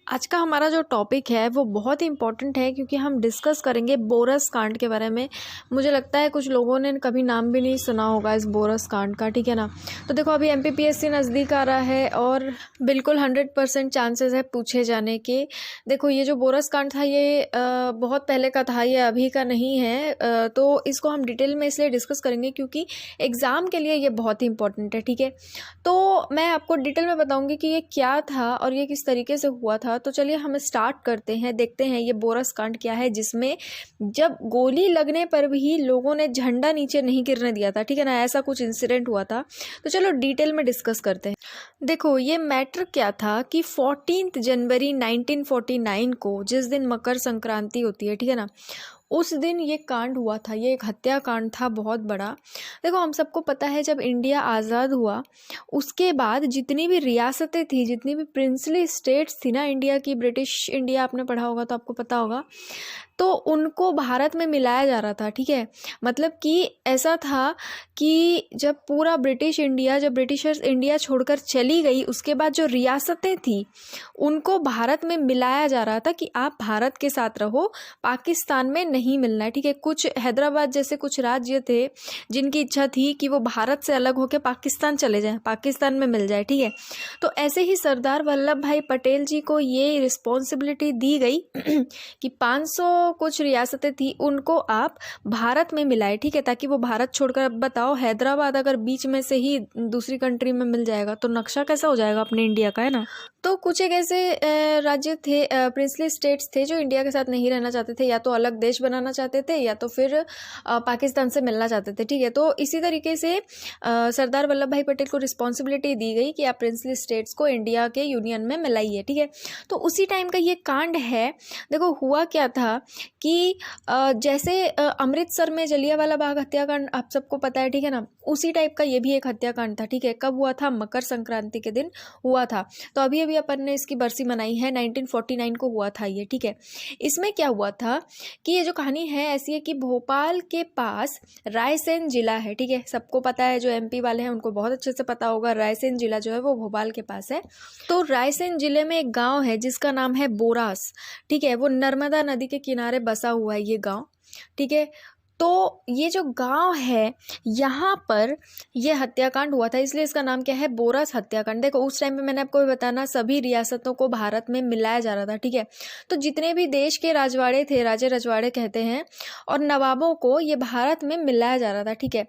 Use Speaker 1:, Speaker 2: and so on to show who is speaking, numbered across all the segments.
Speaker 1: आज का हमारा जो टॉपिक है वो बहुत ही इम्पोर्टेंट है क्योंकि हम डिस्कस करेंगे बोरस कांड के बारे में। मुझे लगता है कुछ लोगों ने कभी नाम भी नहीं सुना होगा इस बोरस कांड का, ठीक है ना। तो देखो अभी एमपीपीएससी नज़दीक आ रहा है और बिल्कुल 100% चांसेस है पूछे जाने के। देखो ये जो बोरस कांड था ये बहुत पहले का था, ये अभी का नहीं है। तो इसको हम डिटेल में इसलिए डिस्कस करेंगे क्योंकि एग्ज़ाम के लिए ये बहुत ही इंपॉर्टेंट है, ठीक है। तो मैं आपको डिटेल में बताऊंगी कि ये क्या था और ये किस तरीके से हुआ था। तो चलिए हम स्टार्ट करते हैं, देखते हैं ये बोरस कांड क्या है जिसमें जब गोली लगने पर भी लोगों ने झंडा नीचे नहीं गिरने दिया था, ठीक है ना। ऐसा कुछ इंसिडेंट हुआ था। तो चलो डिटेल में डिस्कस करते हैं। देखो ये मैटर क्या था कि 14 जनवरी 1949 को, जिस दिन मकर संक्रांति होती है, ठीक है ना, उस दिन ये कांड हुआ था। ये एक हत्याकांड था बहुत बड़ा। देखो हम सबको पता है जब इंडिया आज़ाद हुआ उसके बाद जितनी भी रियासतें थी, जितनी भी प्रिंसली स्टेट्स थी ना इंडिया की, ब्रिटिश इंडिया आपने पढ़ा होगा तो आपको पता होगा, तो उनको भारत में मिलाया जा रहा था, ठीक है। मतलब कि ऐसा था कि जब पूरा ब्रिटिश इंडिया, जब ब्रिटिशर्स इंडिया छोड़कर चली गई उसके बाद जो रियासतें थी उनको भारत में मिलाया जा रहा था कि आप भारत के साथ रहो, पाकिस्तान में नहीं मिलना है, ठीक है। कुछ हैदराबाद जैसे कुछ राज्य थे जिनकी इच्छा थी कि वो भारत से अलग होकर पाकिस्तान चले जाएं, पाकिस्तान में मिल जाए, ठीक है। तो ऐसे ही सरदार वल्लभ भाई पटेल जी को ये रिस्पॉन्सिबिलिटी दी गई कि 500 कुछ रियासतें थी उनको आप भारत में मिलाए, ठीक है, ताकि वो भारत छोड़कर, अब बताओ हैदराबाद अगर बीच में से ही दूसरी कंट्री में मिल जाएगा तो नक्शा कैसा हो जाएगा अपने इंडिया का, है ना। तो कुछ एक ऐसे राज्य थे, प्रिंसली स्टेट्स थे जो इंडिया के साथ नहीं रहना चाहते थे, या तो अलग देश बनाना चाहते थे या तो फिर पाकिस्तान से मिलना चाहते थे, ठीक है। तो इसी तरीके से सरदार वल्लभ भाई पटेल को रिस्पॉन्सिबिलिटी दी गई कि आप प्रिंसली स्टेट्स को इंडिया के यूनियन में मिलाइए, ठीक है। तो उसी टाइम का ये कांड है। देखो हुआ क्या था कि जैसे अमृतसर में जलियांवाला बाग हत्याकांड आप सबको पता है, ठीक है ना, उसी टाइप का ये भी एक हत्याकांड था, ठीक है। कब हुआ था? मकर संक्रांति के दिन हुआ था। तो अभी अभी अपन ने इसकी बरसी मनाई है, 1949 को हुआ था ये, ठीक है। इसमें क्या हुआ था कि ये जो कहानी है ऐसी है कि भोपाल के पास रायसेन जिला है, ठीक है। सबको पता है, जो एमपी वाले हैं उनको बहुत अच्छे से पता होगा, रायसेन जिला जो है वो भोपाल के पास है। तो रायसेन जिले में एक गाँव है जिसका नाम है बोरास, ठीक है। वो नर्मदा नदी के किनारे बसा हुआ है ये गाँव, ठीक है। तो ये जो गांव है यहाँ पर ये हत्याकांड हुआ था, इसलिए इसका नाम क्या है? बोरस हत्याकांड। देखो उस टाइम पे मैंने आपको बताना, सभी रियासतों को भारत में मिलाया जा रहा था, ठीक है। तो जितने भी देश के राजवाड़े थे, राजे रजवाड़े कहते हैं, और नवाबों को ये भारत में मिलाया जा रहा था, ठीक है।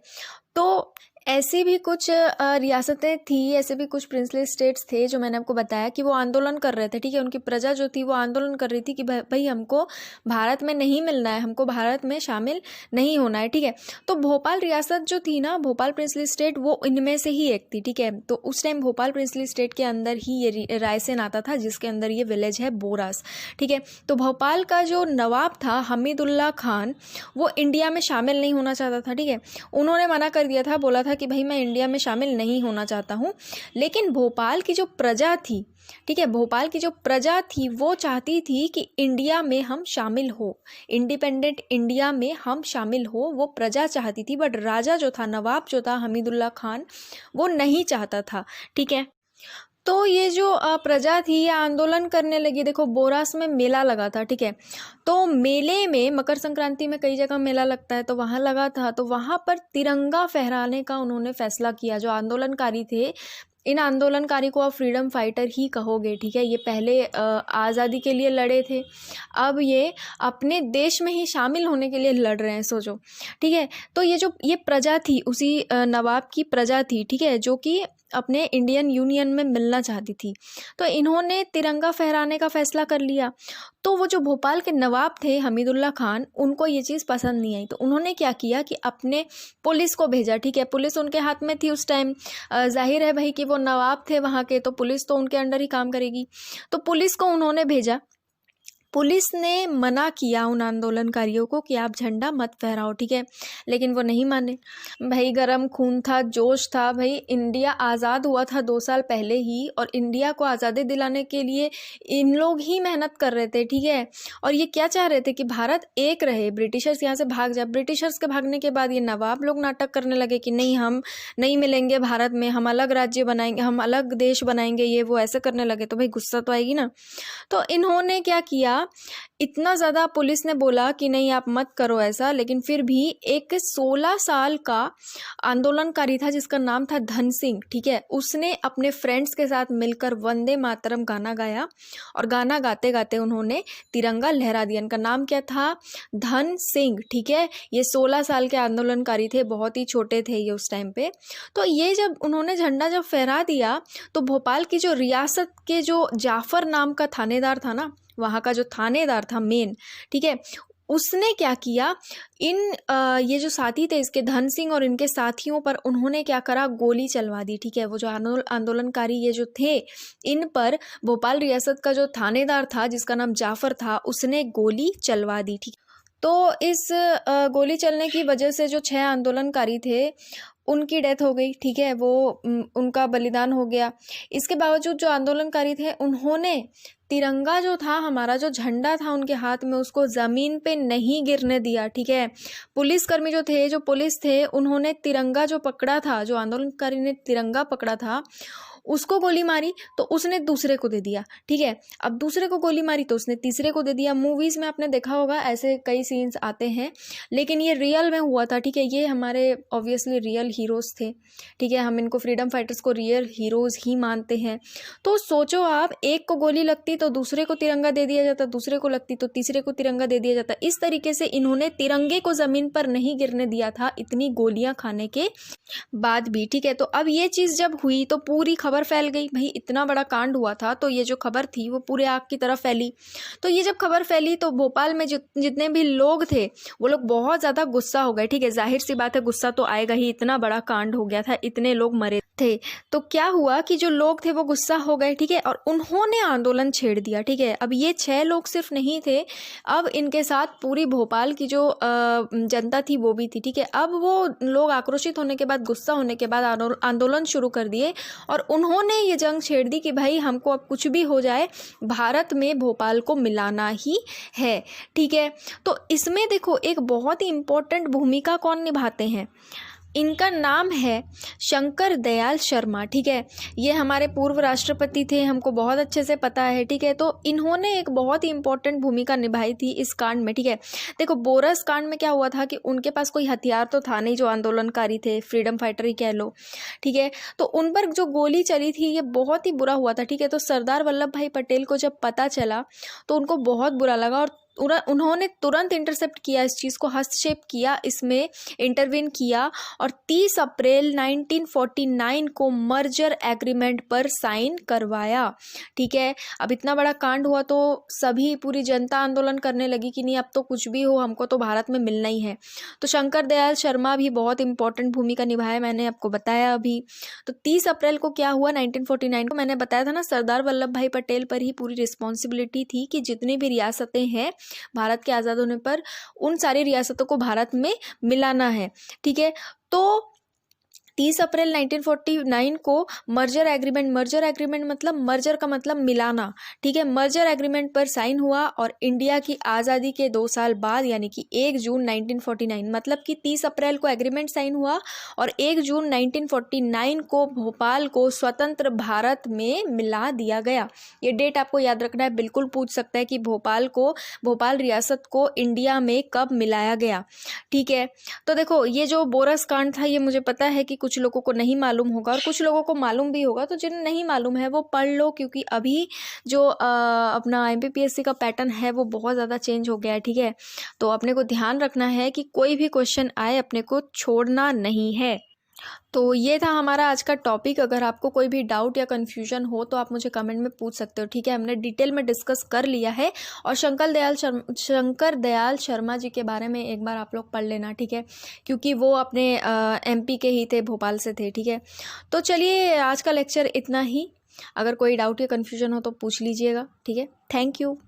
Speaker 1: तो ऐसी भी कुछ रियासतें थी, ऐसे भी कुछ प्रिंसली स्टेट्स थे जो मैंने आपको बताया कि वो आंदोलन कर रहे थे, ठीक है। उनकी प्रजा जो थी वो आंदोलन कर रही थी कि भाई हमको भारत में नहीं मिलना है, हमको भारत में शामिल नहीं होना है, ठीक है। तो भोपाल रियासत जो थी ना, भोपाल प्रिंसली स्टेट, वो इनमें से ही एक थी, ठीक है। तो उस टाइम भोपाल प्रिंसली स्टेट के अंदर ही ये रायसेन आता था जिसके अंदर ये विलेज है बोरास, ठीक है। तो भोपाल का जो नवाब था हमीदुल्ला खान, वो इंडिया में शामिल नहीं होना चाहता था, ठीक है। उन्होंने मना कर दिया था, बोला था कि भाई मैं इंडिया में शामिल नहीं होना चाहता हूँ। लेकिन भोपाल की जो प्रजा थी, ठीक है, भोपाल की जो प्रजा थी वो चाहती थी कि इंडिया में हम शामिल हो, इंडिपेंडेंट इंडिया में हम शामिल हो, वो प्रजा चाहती थी। बट राजा जो था, नवाब जो था हमीदुल्ला खान, वो नहीं चाहता था, ठीक है। तो ये जो प्रजा थी ये आंदोलन करने लगी। देखो बोरास में मेला लगा था, ठीक है। तो मेले में, मकर संक्रांति में कई जगह मेला लगता है, तो वहाँ लगा था। तो वहाँ पर तिरंगा फहराने का उन्होंने फैसला किया। जो आंदोलनकारी थे, इन आंदोलनकारी को आप फ्रीडम फाइटर ही कहोगे, ठीक है। ये पहले आज़ादी के लिए लड़े थे, अब ये अपने देश में ही शामिल होने के लिए लड़ रहे हैं, सोचो, ठीक है। तो ये प्रजा थी, उसी नवाब की प्रजा थी, ठीक है, जो कि अपने इंडियन यूनियन में मिलना चाहती थी। तो इन्होंने तिरंगा फहराने का फैसला कर लिया। तो वो जो भोपाल के नवाब थे हमीदुल्ला खान, उनको ये चीज़ पसंद नहीं आई। तो उन्होंने क्या किया कि अपने पुलिस को भेजा, ठीक है। पुलिस उनके हाथ में थी उस टाइम, जाहिर है भाई कि वो नवाब थे वहाँ के, तो पुलिस तो उनके अंडर ही काम करेगी। तो पुलिस को उन्होंने भेजा पुलिस ने मना किया उन आंदोलनकारियों को कि आप झंडा मत फहराओ, ठीक है, लेकिन वो नहीं माने। भाई गरम खून था, जोश था, भाई इंडिया आज़ाद हुआ था 2 साल पहले ही, और इंडिया को आज़ादी दिलाने के लिए इन लोग ही मेहनत कर रहे थे, ठीक है। और ये क्या चाह रहे थे कि भारत एक रहे, ब्रिटिशर्स यहाँ से भाग जाए। ब्रिटिशर्स के भागने के बाद ये नवाब लोग नाटक करने लगे कि नहीं, हम नहीं मिलेंगे भारत में, हम अलग राज्य बनाएंगे, हम अलग देश बनाएंगे, ये वो ऐसे करने लगे। तो भाई गुस्सा तो आएगी ना। तो इन्होंने क्या किया, इतना ज़्यादा पुलिस ने बोला कि नहीं आप मत करो ऐसा, लेकिन फिर भी एक 16 साल का आंदोलनकारी था जिसका नाम था धन सिंह, ठीक है, उसने अपने फ्रेंड्स के साथ मिलकर वंदे मातरम गाना गाया, और गाना गाते गाते उन्होंने तिरंगा लहरा दिया। इनका नाम क्या था? धन सिंह, ठीक है। ये 16 साल के आंदोलनकारी थे, बहुत ही छोटे थे ये उस टाइम पे। तो ये जब उन्होंने झंडा जब फहरा दिया, तो भोपाल की जो रियासत के जो जाफर नाम का थानेदार था ना, वहाँ का जो थानेदार था मेन, ठीक है, उसने क्या किया, ये जो साथी थे इसके, धन सिंह और इनके साथियों पर उन्होंने क्या करा, गोली चलवा दी, ठीक है। वो जो आंदोलनकारी ये जो थे, इन पर भोपाल रियासत का जो थानेदार था जिसका नाम जाफर था, उसने गोली चलवा दी, ठीक। तो इस गोली चलने की वजह से जो 6 आंदोलनकारी थे उनकी डेथ हो गई, ठीक है, वो उनका बलिदान हो गया। इसके बावजूद जो आंदोलनकारी थे उन्होंने तिरंगा जो था, हमारा जो झंडा था उनके हाथ में, उसको ज़मीन पे नहीं गिरने दिया, ठीक है। पुलिसकर्मी जो थे, जो पुलिस थे, उन्होंने तिरंगा जो पकड़ा था, जो आंदोलनकारी ने तिरंगा पकड़ा था, उसको गोली मारी तो उसने दूसरे को दे दिया, ठीक है। अब दूसरे को गोली मारी तो उसने तीसरे को दे दिया। मूवीज़ में आपने देखा होगा ऐसे कई सीन्स आते हैं, लेकिन ये रियल में हुआ था, ठीक है। ये हमारे ऑब्वियसली रियल हीरोज़ थे, ठीक है। हम इनको फ्रीडम फाइटर्स को रियल हीरोज़ ही मानते हैं। तो सोचो आप, एक को गोली लगती तो दूसरे को तिरंगा दे दिया जाता, दूसरे को लगती तो तीसरे को तिरंगा दे दिया जाता। इस तरीके से इन्होंने तिरंगे को ज़मीन पर नहीं गिरने दिया था, इतनी गोलियां खाने के बाद भी, ठीक है। तो अब ये चीज़ जब हुई तो पूरी खबर फैल गई, भाई इतना बड़ा कांड हुआ था, तो ये जो खबर थी वो पूरे आग की तरह फैली। तो ये जब खबर फैली तो भोपाल में जितने भी लोग थे वो लोग बहुत ज़्यादा गुस्सा हो गए, ठीक है। जाहिर सी बात है, गुस्सा तो आएगा ही, इतना बड़ा कांड हो गया था, इतने लोग मरे थे। तो क्या हुआ कि जो लोग थे वो गुस्सा हो गए, ठीक है, और उन्होंने आंदोलन छेड़ दिया, ठीक है। अब ये 6 लोग सिर्फ नहीं थे, अब इनके साथ पूरी भोपाल की जो जनता थी वो भी थी, ठीक है। अब वो लोग आक्रोशित होने के बाद, गुस्सा होने के बाद आंदोलन शुरू कर दिए, और उन्होंने ये जंग छेड़ दी कि भाई हमको अब कुछ भी हो जाए, भारत में भोपाल को मिलाना ही है, ठीक है। तो इसमें देखो एक बहुत ही इम्पोर्टेंट भूमिका कौन निभाते हैं, इनका नाम है शंकर दयाल शर्मा, ठीक है। ये हमारे पूर्व राष्ट्रपति थे, हमको बहुत अच्छे से पता है, ठीक है। तो इन्होंने एक बहुत ही इंपॉर्टेंट भूमिका निभाई थी इस कांड में, ठीक है। देखो बोरस कांड में क्या हुआ था कि उनके पास कोई हथियार तो था नहीं, जो आंदोलनकारी थे, फ्रीडम फाइटर ही कह लो, ठीक है। तो उन पर जो गोली चली थी ये बहुत ही बुरा हुआ था, ठीक है। तो सरदार वल्लभ भाई पटेल को जब पता चला तो उनको बहुत बुरा लगा, और उन्होंने तुरंत इंटरसेप्ट किया, इस चीज़ को हस्तक्षेप किया, इसमें इंटरवीन किया, और 30 अप्रैल 1949 को मर्जर एग्रीमेंट पर साइन करवाया, ठीक है। अब इतना बड़ा कांड हुआ तो सभी, पूरी जनता आंदोलन करने लगी कि नहीं अब तो कुछ भी हो, हमको तो भारत में मिलना ही है। तो शंकर दयाल शर्मा भी बहुत इंपॉर्टेंट भूमिका निभाया, मैंने आपको बताया अभी। तो 30 अप्रैल को क्या हुआ 1949 को, मैंने बताया था ना, सरदार वल्लभ भाई पटेल पर ही पूरी रिस्पॉन्सिबिलिटी थी कि जितनी भी रियासतें हैं भारत के आज़ाद होने पर, उन सारी रियासतों को भारत में मिलाना है, ठीक है। तो 30 अप्रैल 1949 को मर्जर एग्रीमेंट मतलब मर्जर का मतलब मिलाना, ठीक है। मर्जर एग्रीमेंट पर साइन हुआ, और इंडिया की आज़ादी के 2 साल बाद यानी कि 1 जून 1949, मतलब कि 30 अप्रैल को एग्रीमेंट साइन हुआ और 1 जून 1949 को भोपाल को स्वतंत्र भारत में मिला दिया गया। ये डेट आपको याद रखना है, बिल्कुल पूछ सकता है कि भोपाल रियासत को इंडिया में कब मिलाया गया, ठीक है। तो देखो ये जो बोरस कांड था, ये मुझे पता है कि कुछ लोगों को नहीं मालूम होगा और कुछ लोगों को मालूम भी होगा, तो जिन्हें नहीं मालूम है वो पढ़ लो, क्योंकि अभी जो अपना MPPSC का पैटर्न है वो बहुत ज़्यादा चेंज हो गया है, ठीक है। तो अपने को ध्यान रखना है कि कोई भी क्वेश्चन आए अपने को छोड़ना नहीं है। तो ये था हमारा आज का टॉपिक। अगर आपको कोई भी डाउट या कन्फ्यूजन हो तो आप मुझे कमेंट में पूछ सकते हो, ठीक है। हमने डिटेल में डिस्कस कर लिया है, और शंकर दयाल शर्मा जी के बारे में एक बार आप लोग पढ़ लेना, ठीक है, क्योंकि वो अपने MP के ही थे, भोपाल से थे, ठीक है। तो चलिए आज का लेक्चर इतना ही, अगर कोई डाउट या कन्फ्यूजन हो तो पूछ लीजिएगा, ठीक है। Thank you.